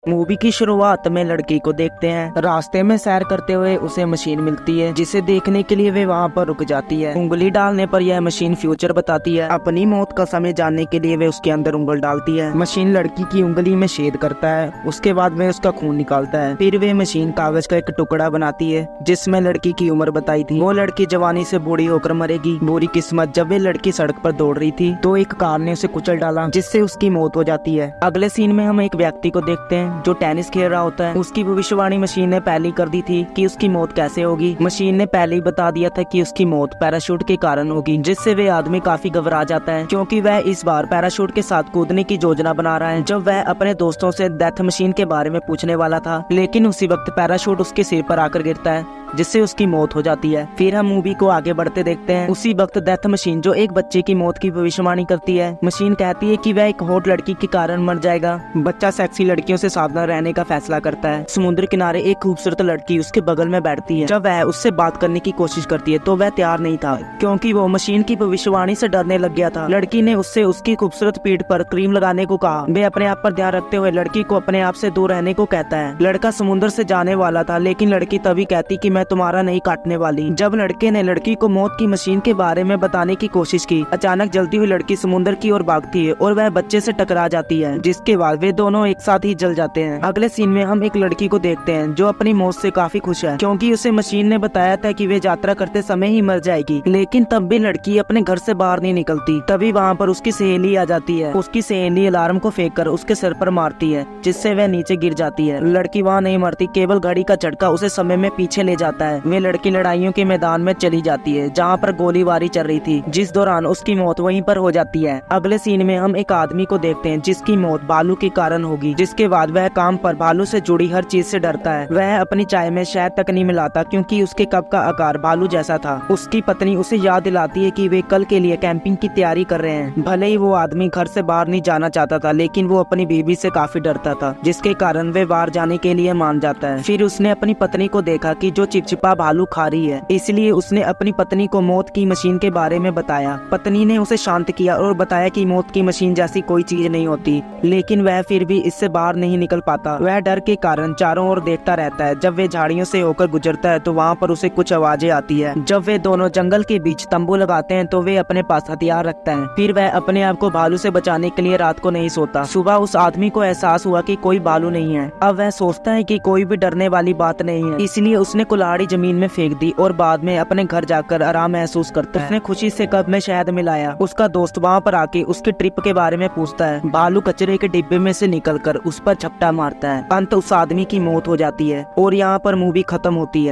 Movie की शुरुआत में लड़की को देखते हैं। रास्ते में सैर करते हुए उसे मशीन मिलती है जिसे देखने के लिए वे वहाँ पर रुक जाती है। उंगली डालने पर यह मशीन फ्यूचर बताती है। अपनी मौत का समय जानने के लिए वे उसके अंदर उंगल डालती है। मशीन लड़की की उंगली में छेद करता है। उसके बाद वे उसका खून निकालता है। फिर वे मशीन कागज का एक टुकड़ा बनाती है जिसमें लड़की की उम्र बताई थी। वो लड़की जवानी से बूढ़ी होकर मरेगी। बुरी किस्मत, जब वे लड़की सड़क पर दौड़ रही थी तो एक कार ने उसे कुचल डाला जिससे उसकी मौत हो जाती है। अगले सीन में हम एक व्यक्ति को देखते हैं जो टेनिस खेल रहा होता है। उसकी भविष्यवाणी मशीन ने पहले कर दी थी कि उसकी मौत कैसे होगी। मशीन ने पहले ही बता दिया था कि उसकी मौत पैराशूट के कारण होगी, जिससे वे आदमी काफी घबरा जाता है क्योंकि वह इस बार पैराशूट के साथ कूदने की योजना बना रहा है। जब वह अपने दोस्तों से डेथ मशीन के बारे में पूछने वाला था, लेकिन उसी वक्त पैराशूट उसके सिर पर आकर गिरता है जिससे उसकी मौत हो जाती है। फिर हम मूवी को आगे बढ़ते देखते हैं। उसी वक्त डेथ मशीन जो एक बच्चे की मौत की भविष्यवाणी करती है, मशीन कहती है कि वह एक हॉट लड़की के कारण मर जाएगा। बच्चा सेक्सी लड़कियों से सावधान रहने का फैसला करता है। समुद्र किनारे एक खूबसूरत लड़की उसके बगल में बैठती है। जब वह उससे बात करने की कोशिश करती है तो वह तैयार नहीं था क्योंकि वो मशीन की भविष्यवाणी से डरने लग गया था। लड़की ने उससे उसकी खूबसूरत पीठ पर क्रीम लगाने को कहा। वे अपने आप पर ध्यान रखते हुए लड़की को अपने आप से दूर रहने को कहता है। लड़का समुद्र से जाने वाला था, लेकिन लड़की तभी कहती कि मैं तुम्हारा नहीं काटने वाली। जब लड़के ने लड़की को मौत की मशीन के बारे में बताने की कोशिश की, अचानक जलती हुई लड़की समुद्र की ओर भागती है और वह बच्चे से टकरा जाती है, जिसके बाद वे दोनों एक साथ ही जल जाते हैं। अगले सीन में हम एक लड़की को देखते हैं जो अपनी मौत से काफी खुश है क्योंकि उसे मशीन ने बताया था कि वे यात्रा करते समय ही मर जाएगी। लेकिन तब भी लड़की अपने घर से बाहर नहीं निकलती। तभी वहाँ पर उसकी सहेली आ जाती है। उसकी सहेली अलार्म को फेंक कर उसके सिर पर मारती है जिससे वह नीचे गिर जाती है। लड़की वहाँ नहीं मरती, केवल घड़ी का झटका उसे समय में पीछे ले जाता है। वे लड़की लड़ाइयों के मैदान में चली जाती है जहाँ पर गोलीबारी चल रही थी, जिस दौरान उसकी मौत वहीं पर हो जाती है। अगले सीन में हम एक आदमी को देखते हैं जिसकी मौत भालू के कारण होगी, जिसके बाद वह काम पर भालू से जुड़ी हर चीज से डरता है। वह अपनी चाय में शहद तक नहीं मिलाता क्योंकि उसके कप का आकार भालू जैसा था। उसकी पत्नी उसे याद दिलाती है कि वे कल के लिए कैंपिंग की तैयारी कर रहे हैं। भले ही वो आदमी घर से बाहर नहीं जाना चाहता था, लेकिन वो अपनी बीवी से काफी डरता था, जिसके कारण वे बाहर जाने के लिए मान जाता है। फिर उसने अपनी पत्नी को देखा कि जो चिपचिपा भालू खा रही है, इसलिए उसने अपनी पत्नी को मौत की मशीन के बारे में बताया। पत्नी ने उसे शांत किया और बताया कि मौत की मशीन जैसी कोई चीज नहीं होती, लेकिन वह फिर भी इससे बाहर नहीं निकल पाता। वह डर के कारण चारों ओर देखता रहता है। जब वे झाड़ियों से होकर गुजरता है तो वहाँ पर उसे कुछ आवाजें आती है। जब वे दोनों जंगल के बीच तंबू लगाते हैं तो वे अपने पास हथियार रखता है। फिर वह अपने आप को भालू से बचाने के लिए रात को नहीं सोता। सुबह उस आदमी को एहसास हुआ कि कोई भालू नहीं है। अब वह सोचता है कि कोई भी डरने वाली बात नहीं है, इसलिए उसने कुल्हाड़ी जमीन में फेंक दी और बाद में अपने घर जाकर आराम महसूस करता है। उसने खुशी से कप में शहद मिलाया। उसका दोस्त वहाँ पर आके उसकी ट्रिप के बारे में पूछता है। भालू कचरे के डिब्बे में से निकलकर उस पर झपटा मारता है। अंत उस आदमी की मौत हो जाती है और यहाँ पर मूवी खत्म होती है।